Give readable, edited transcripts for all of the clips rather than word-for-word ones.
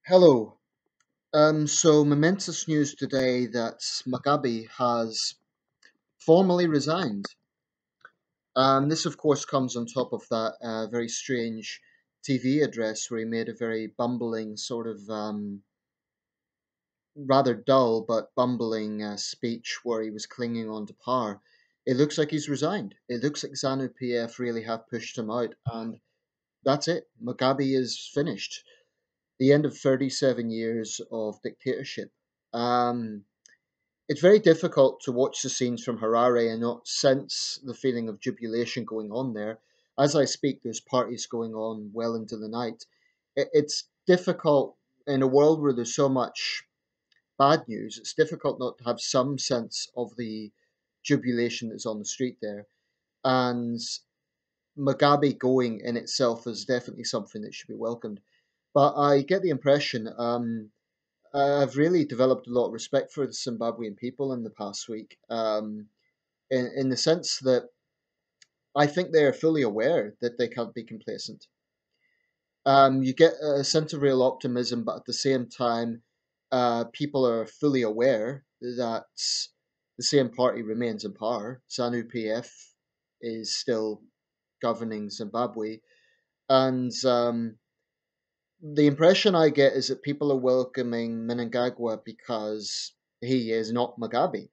Hello. So momentous news today that Mugabe has formally resigned. This, of course, comes on top of that very strange TV address where he made a very bumbling, sort of rather dull but bumbling speech where he was clinging on to power. It looks like he's resigned. It looks like ZANU PF really have pushed him out, and that's it. Mugabe is finished. The end of 37 years of dictatorship. Um, It's very difficult to watch the scenes from Harare and not sense the feeling of jubilation going on there. As I speak, there's parties going on well into the night. It's difficult in a world where there's so much bad news, it's difficult not to have some sense of the jubilation that's on the street there. And Mugabe going in itself is definitely something that should be welcomed. But I get the impression I've really developed a lot of respect for the Zimbabwean people in the past week, in the sense that I think they are fully aware that they can't be complacent. You get a sense of real optimism, but at the same time, people are fully aware that the same party remains in power. ZANU PF is still governing Zimbabwe, and the impression I get is that people are welcoming Mnangagwa because he is not Mugabe.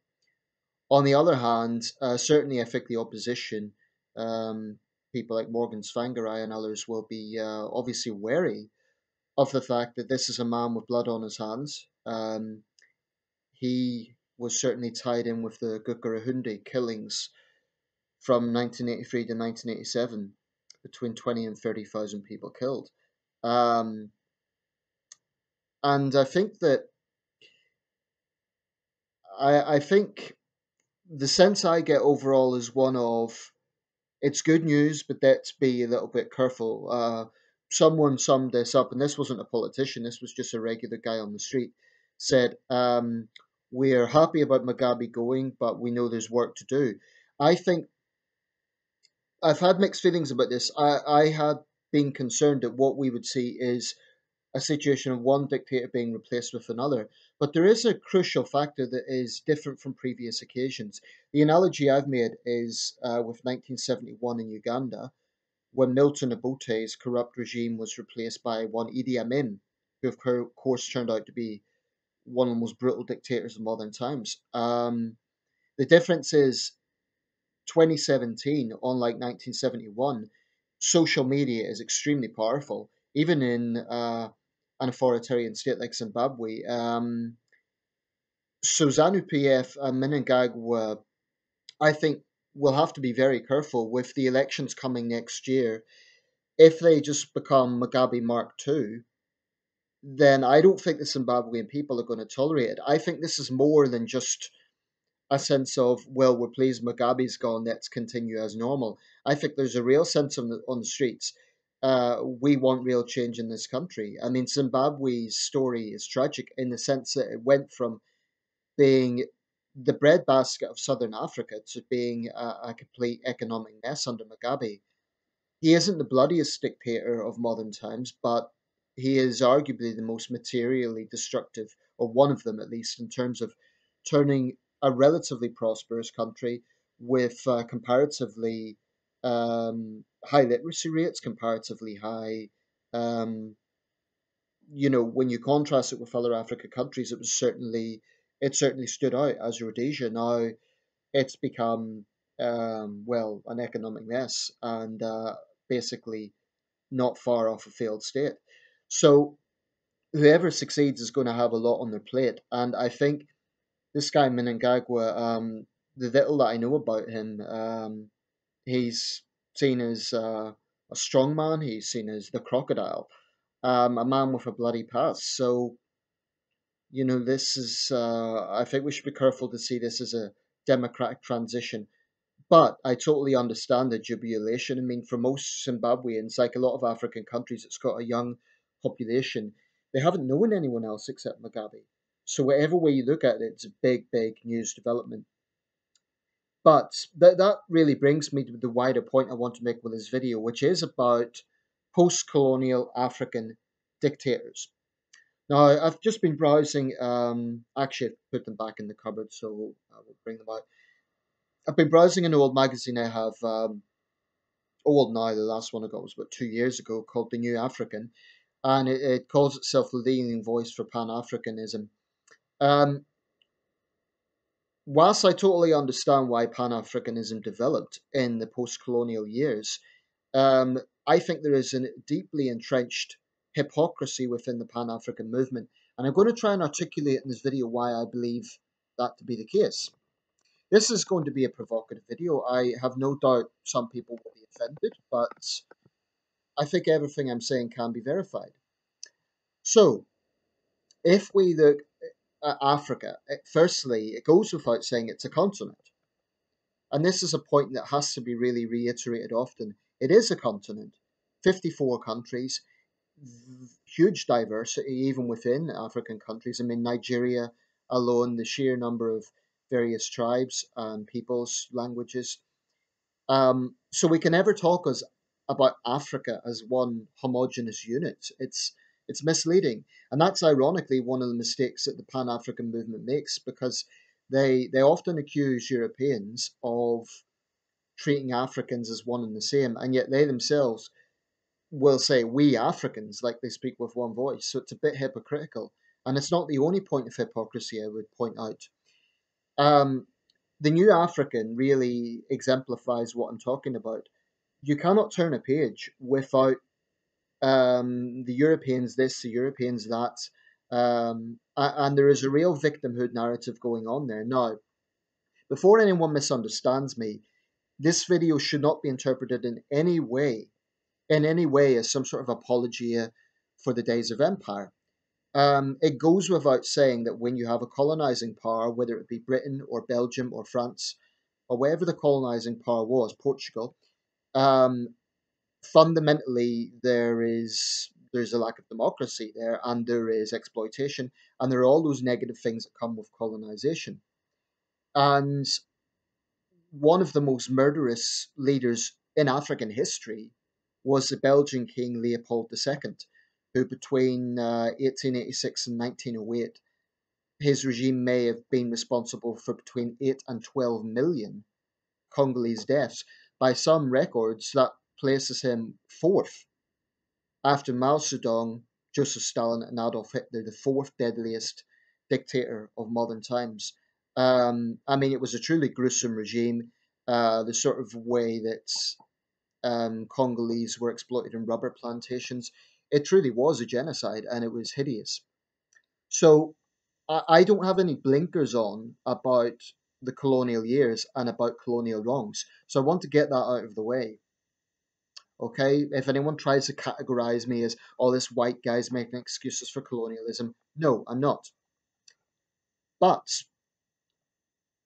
On the other hand, certainly I think the opposition, um, people like Morgan Tsvangirai and others, will be obviously wary of the fact that this is a man with blood on his hands. He was certainly tied in with the Gukurahundi killings from 1983 to 1987, between 20 and 30,000 people killed. Um, and I think the sense I get overall is one of it's good news, but let's be a little bit careful. Someone summed this up, and this wasn't a politician, this was just a regular guy on the street, said, we're happy about Mugabe going, but we know there's work to do. I think I've had mixed feelings about this. I had been concerned that what we would see is a situation of one dictator being replaced with another. But there is a crucial factor that is different from previous occasions. The analogy I've made is with 1971 in Uganda, when Milton Obote's corrupt regime was replaced by one Idi Amin, who of course turned out to be one of the most brutal dictators of modern times. The difference is 2017, unlike 1971, social media is extremely powerful, even in an authoritarian state like Zimbabwe. So ZANU PF and Mnangagwa, I think, will have to be very careful with the elections coming next year. If they just become Mugabe Mark II, then I don't think the Zimbabwean people are going to tolerate it. I think this is more than just a sense of, well, we're pleased Mugabe's gone, let's continue as normal. I think there's a real sense on the streets. We want real change in this country. I mean, Zimbabwe's story is tragic in the sense that it went from being the breadbasket of southern Africa to being a complete economic mess under Mugabe. He isn't the bloodiest dictator of modern times, but he is arguably the most materially destructive, or one of them at least, in terms of turning a relatively prosperous country with comparatively high literacy rates, comparatively high. Um, when you contrast it with other African countries, it certainly stood out as Rhodesia. Now it's become well an economic mess and basically not far off a failed state. So whoever succeeds is going to have a lot on their plate, and I think this guy Mnangagwa, the little that I know about him, he's seen as a strong man. He's seen as the crocodile, a man with a bloody past. So this is. I think we should be careful to see this as a democratic transition. But I totally understand the jubilation. I mean, for most Zimbabweans, like a lot of African countries, it's got a young population. They haven't known anyone else except Mugabe. So whatever way you look at it, it's a big, big news development. But that really brings me to the wider point I want to make with this video, which is about post-colonial African dictators. Now, I've just been browsing. Actually, I've put them back in the cupboard, so I will bring them out. I've been browsing an old magazine I have. Old now, the last one I got was about 2 years ago, called The New African, and it calls itself the leading voice for Pan-Africanism. Um, whilst I totally understand why Pan-Africanism developed in the post-colonial years, um, I think there is a deeply entrenched hypocrisy within the Pan-African movement, and I'm going to try and articulate in this video why I believe that to be the case. This is going to be a provocative video. I have no doubt some people will be offended, but I think everything I'm saying can be verified. So, if we look at Africa, firstly, it goes without saying it's a continent. And this is a point that has to be really reiterated often. It is a continent, 54 countries, huge diversity even within African countries. I mean, Nigeria alone, the sheer number of various tribes and peoples, languages. So we can never talk as about Africa as one homogenous unit. It's misleading, and that's ironically one of the mistakes that the Pan African movement makes because they often accuse Europeans of treating Africans as one and the same, and yet they themselves will say we Africans, like they speak with one voice. So it's a bit hypocritical, and it's not the only point of hypocrisy I would point out. Um, the New African really exemplifies what I'm talking about. You cannot turn a page without the Europeans this, the Europeans that, and there is a real victimhood narrative going on there. Now, before anyone misunderstands me, this video should not be interpreted in any way as some sort of apologia for the days of empire. It goes without saying that when you have a colonizing power, whether it be Britain or Belgium or France or wherever the colonizing power was, Portugal, um, fundamentally there's a lack of democracy there, and there is exploitation, and there are all those negative things that come with colonization. And one of the most murderous leaders in African history was the Belgian King Leopold II, who between 1886 and 1908, his regime may have been responsible for between 8 and 12 million Congolese deaths. By some records, that places him fourth after Mao Zedong, Joseph Stalin, and Adolf Hitler, the fourth deadliest dictator of modern times. I mean, it was a truly gruesome regime. The sort of way that Congolese were exploited in rubber plantations, it truly was a genocide, and it was hideous. So I don't have any blinkers on about the colonial years and about colonial wrongs. So I want to get that out of the way. Okay, if anyone tries to categorize me as all this white guys making excuses for colonialism, no, I'm not. But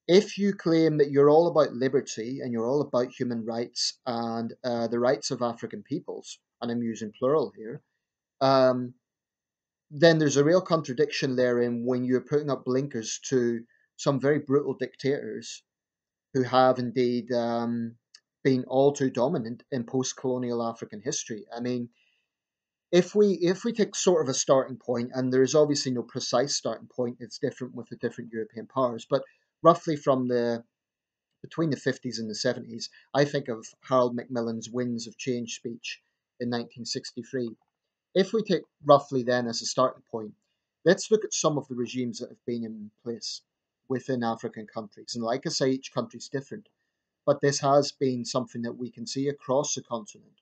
if you claim that you're all about liberty and you're all about human rights and the rights of African peoples, and I'm using plural here, um, then there's a real contradiction therein when you're putting up blinkers to some very brutal dictators who have indeed been all too dominant in post-colonial African history. I mean, if we take sort of a starting point, and there is obviously no precise starting point, it's different with the different European powers, but roughly from the between the 50s and the 70s, I think of Harold Macmillan's Winds of Change speech in 1963. If we take roughly then as a starting point, let's look at some of the regimes that have been in place within African countries. And like I say, each country is different, but this has been something that we can see across the continent.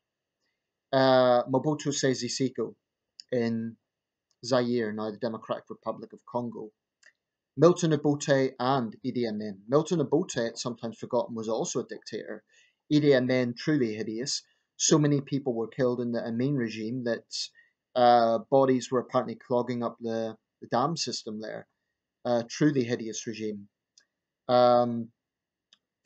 Mobutu Sese Seko in Zaire, now the Democratic Republic of Congo. Milton Obote and Idi Amin. Milton Obote, it's sometimes forgotten, was also a dictator. Idi Amin, truly hideous. So many people were killed in the Amin regime that bodies were apparently clogging up the dam system there. Truly hideous regime. Um,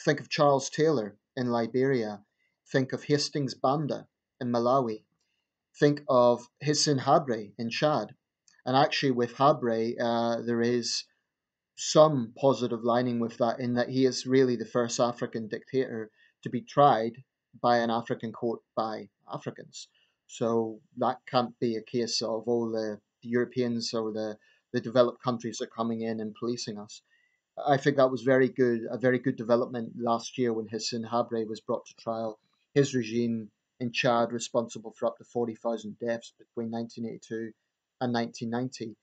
think of Charles Taylor in Liberia. Think of Hastings Banda in Malawi. Think of Hissène Habré in Chad. And actually, with Habré, there is some positive lining with that in that he is really the first African dictator to be tried by an African court by Africans. So that can't be a case of, oh, the the Europeans or the developed countries are coming in and policing us. I think that was very good, a very good development last year when Hissène Habré was brought to trial. His regime in Chad responsible for up to 40,000 deaths between 1982 and 1990.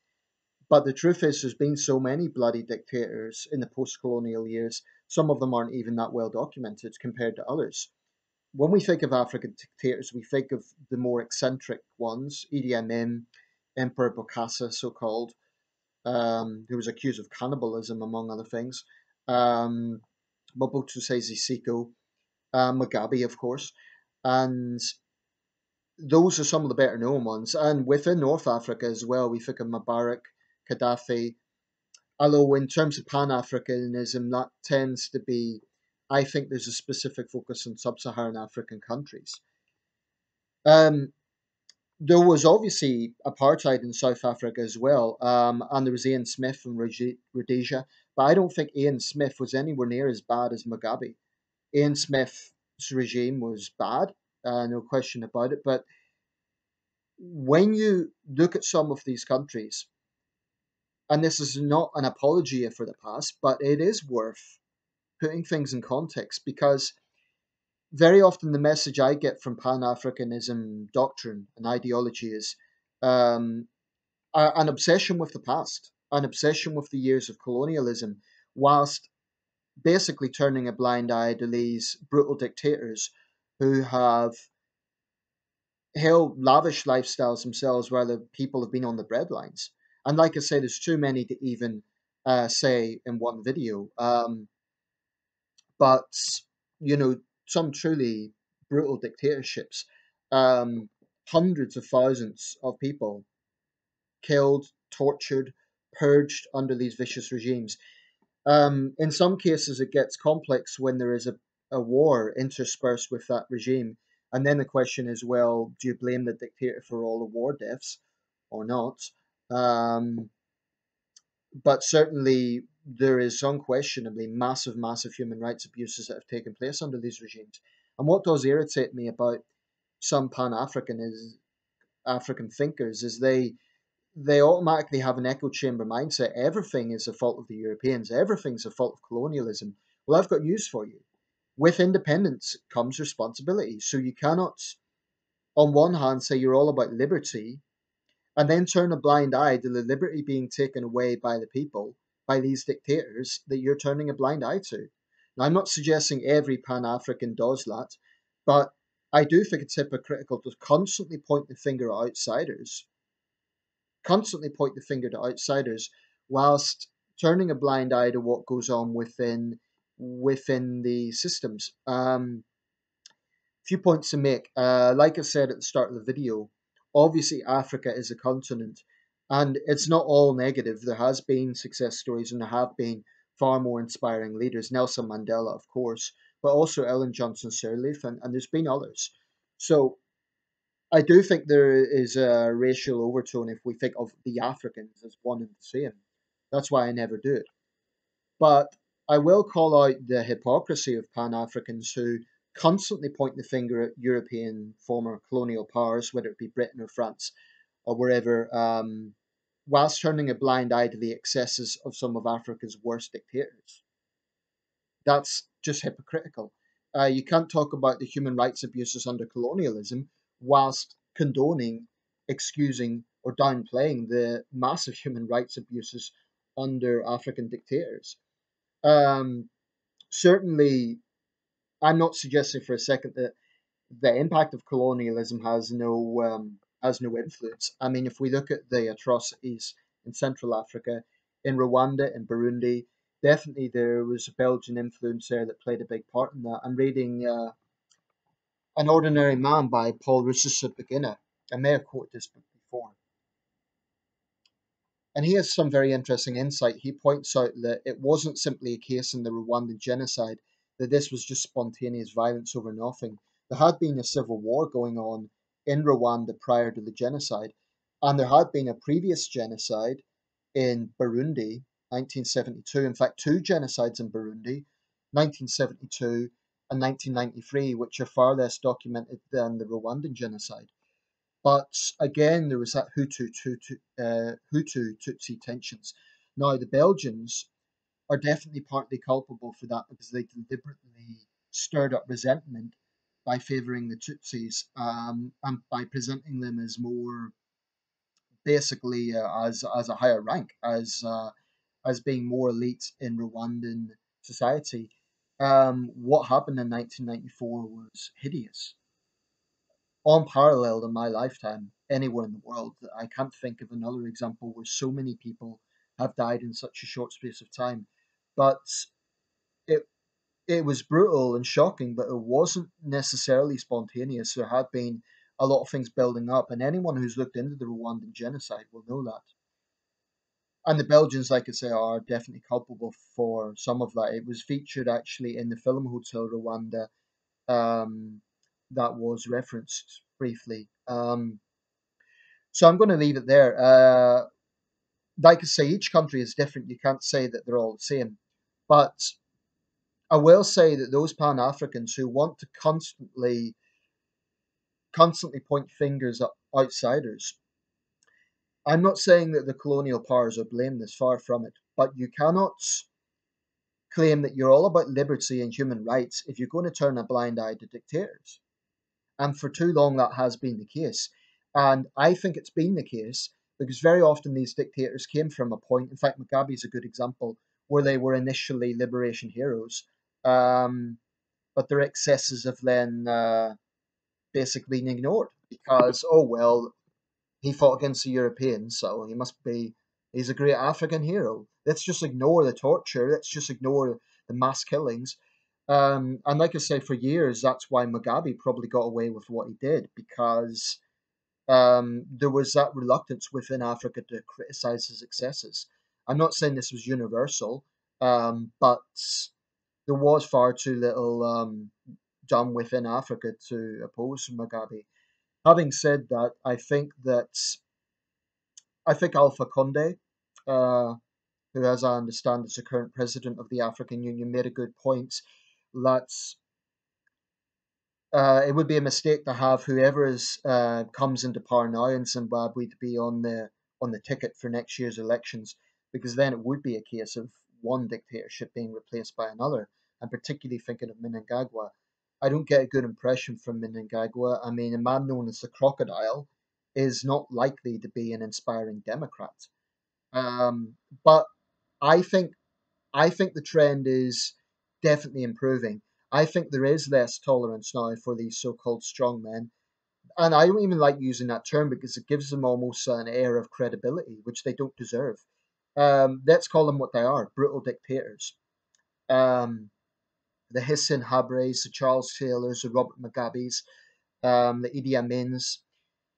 But the truth is, there's been so many bloody dictators in the post-colonial years. Some of them aren't even that well documented compared to others. When we think of African dictators, we think of the more eccentric ones, Idi Amin, Emperor Bokassa, so-called, who was accused of cannibalism, among other things, um, Mobutu Sese Seko, Mugabe, of course, and those are some of the better known ones. And within North Africa as well, we think of Mubarak, Gaddafi, although in terms of Pan-Africanism, that tends to be, I think there's a specific focus on sub-Saharan African countries. Um, there was obviously apartheid in South Africa as well, and there was Ian Smith from Rhodesia, but I don't think Ian Smith was anywhere near as bad as Mugabe. Ian Smith's regime was bad, no question about it, but when you look at some of these countries, and this is not an apology for the past, but it is worth putting things in context because very often the message I get from Pan-Africanism doctrine and ideology is um, an obsession with the past, an obsession with the years of colonialism, whilst basically turning a blind eye to these brutal dictators who have held lavish lifestyles themselves while the people have been on the breadlines. And like I said, there's too many to even say in one video. But you know, some truly brutal dictatorships, um, hundreds of thousands of people killed, tortured, purged under these vicious regimes. In some cases, it gets complex when there is a war interspersed with that regime. And then the question is, well, do you blame the dictator for all the war deaths or not? Um, but certainly, there is unquestionably massive, massive human rights abuses that have taken place under these regimes. And what does irritate me about some African thinkers is they automatically have an echo chamber mindset. Everything is the fault of the Europeans. Everything's the fault of colonialism. Well, I've got news for you. With independence comes responsibility. So you cannot, on one hand, say you're all about liberty and then turn a blind eye to the liberty being taken away by the people, by these dictators that you're turning a blind eye to. Now, I'm not suggesting every Pan African does that, but I do think it's hypocritical to constantly point the finger to outsiders, whilst turning a blind eye to what goes on within the systems. Few points to make. Like I said at the start of the video, obviously Africa is a continent, and it's not all negative. There has been success stories, and there have been far more inspiring leaders. Nelson Mandela, of course, but also Ellen Johnson Sirleaf, and there's been others. So I do think there is a racial overtone if we think of the Africans as one and the same. That's why I never do it. But I will call out the hypocrisy of Pan Africans who constantly point the finger at European former colonial powers, whether it be Britain or France or wherever, whilst turning a blind eye to the excesses of some of Africa's worst dictators. That's just hypocritical. You can't talk about the human rights abuses under colonialism whilst condoning, excusing, or downplaying the massive human rights abuses under African dictators. Um, Certainly, I'm not suggesting for a second that the impact of colonialism has no influence. I mean, if we look at the atrocities in Central Africa, in Rwanda, in Burundi, definitely there was a Belgian influence there that played a big part in that. I'm reading An Ordinary Man by Paul Rusesabagina. I may have quoted this book before. And he has some very interesting insight. He points out that it wasn't simply a case in the Rwandan genocide, that this was just spontaneous violence over nothing. There had been a civil war going on in Rwanda prior to the genocide, and there had been a previous genocide in Burundi, 1972. In fact, two genocides in Burundi, 1972 and 1993, which are far less documented than the Rwandan genocide. But again, there was that Hutu Tutsi tensions. Now, the Belgians are definitely partly culpable for that because they deliberately stirred up resentment by favouring the Tutsis, and by presenting them as more basically as a higher rank, as being more elite in Rwandan society. What happened in 1994 was hideous, unparalleled in my lifetime, anywhere in the world. I can't think of another example where so many people have died in such a short space of time. But it it was brutal and shocking, but it wasn't necessarily spontaneous. There had been a lot of things building up, and anyone who's looked into the Rwandan genocide will know that. And the Belgians, like I say, are definitely culpable for some of that. It was featured actually in the film Hotel Rwanda, um, that was referenced briefly. So I'm going to leave it there. Like I say, each country is different. You can't say that they're all the same. But I will say that those Pan Africans who want to constantly point fingers at outsiders. I'm not saying that the colonial powers are blameless, far from it, but you cannot claim that you're all about liberty and human rights if you're going to turn a blind eye to dictators. And for too long, that has been the case. And I think it's been the case because very often these dictators came from a point, in fact, Mugabe is a good example, where they were initially liberation heroes, um, but their excesses have then basically been ignored because, oh, well, he fought against the Europeans, so he's a great African hero. Let's just ignore the torture. Let's just ignore the mass killings. And like I say, for years, that's why Mugabe probably got away with what he did because there was that reluctance within Africa to criticize his excesses. I'm not saying this was universal, but there was far too little done within Africa to oppose Mugabe. Having said that, I think Alpha Conde, uh, who, as I understand, is the current president of the African Union, made a good point that it would be a mistake to have whoever comes into power now in Zimbabwe to be on the ticket for next year's elections, because then it would be a case of one dictatorship being replaced by another. I'm particularly thinking of Mnangagwa. I don't get a good impression from Mnangagwa. I mean, a man known as the crocodile is not likely to be an inspiring Democrat. Um, but I think I think the trend is definitely improving. I think there is less tolerance now for these so-called strongmen, and I don't even like using that term because it gives them almost an air of credibility, which they don't deserve. Let's call them what they are: brutal dictators. Um, the Hissène Habres, the Charles Taylors, the Robert Mugabes, the Idi Amins,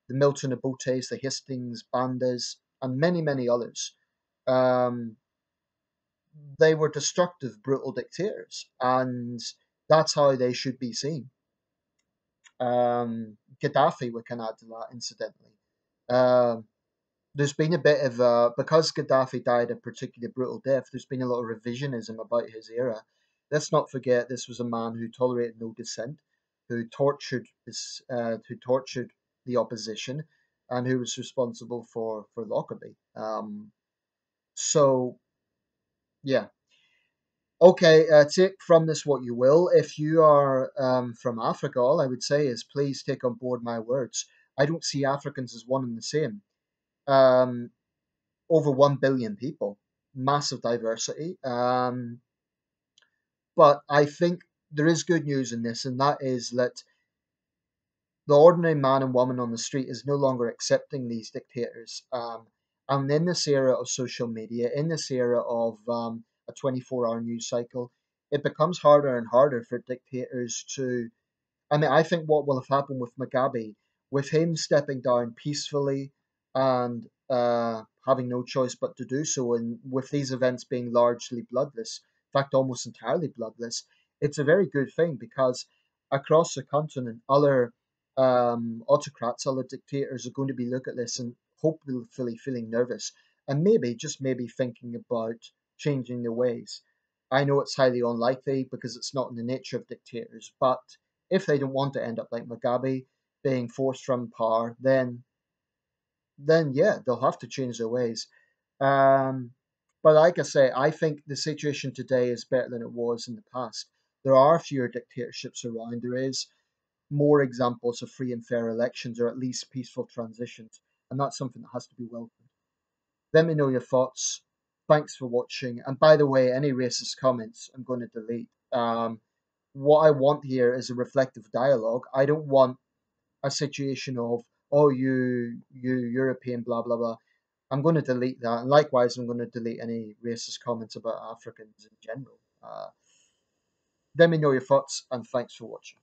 the Milton Obotes, the Hastings Bandas, and many, many others. Um, they were destructive, brutal dictators, and that's how they should be seen. Gaddafi, we can add to that, incidentally. Um, there's been a bit of because Gaddafi died a particularly brutal death. There's been a lot of revisionism about his era. Let's not forget this was a man who tolerated no dissent, who tortured the opposition, and who was responsible for Lockerbie. So yeah, okay, take from this what you will. If you are from Africa, all I would say is please take on board my words. I don't see Africans as one and the same. Um, Over 1 billion people, massive diversity. But I think there is good news in this, and that is that the ordinary man and woman on the street is no longer accepting these dictators. And in this era of social media, in this era of a 24-hour news cycle, it becomes harder and harder for dictators to. I mean, I think what will have happened with Mugabe, with him stepping down peacefully and having no choice but to do so, and with these events being largely bloodless, in fact, almost entirely bloodless, it's a very good thing because across the continent, other autocrats, other dictators are going to be looking at this and hopefully feeling nervous and maybe, just maybe, thinking about changing their ways. I know it's highly unlikely because it's not in the nature of dictators, but if they don't want to end up like Mugabe, being forced from power, then yeah, they'll have to change their ways. Um, but like I say, I think the situation today is better than it was in the past. There are fewer dictatorships around. There is more examples of free and fair elections, or at least peaceful transitions, and that's something that has to be welcomed. Let me know your thoughts. Thanks for watching. And by the way, any racist comments I'm going to delete. What I want here is a reflective dialogue. I don't want a situation of, oh, you European, blah blah blah. I'm going to delete that, and likewise, I'm going to delete any racist comments about Africans in general. Let me know your thoughts, and thanks for watching.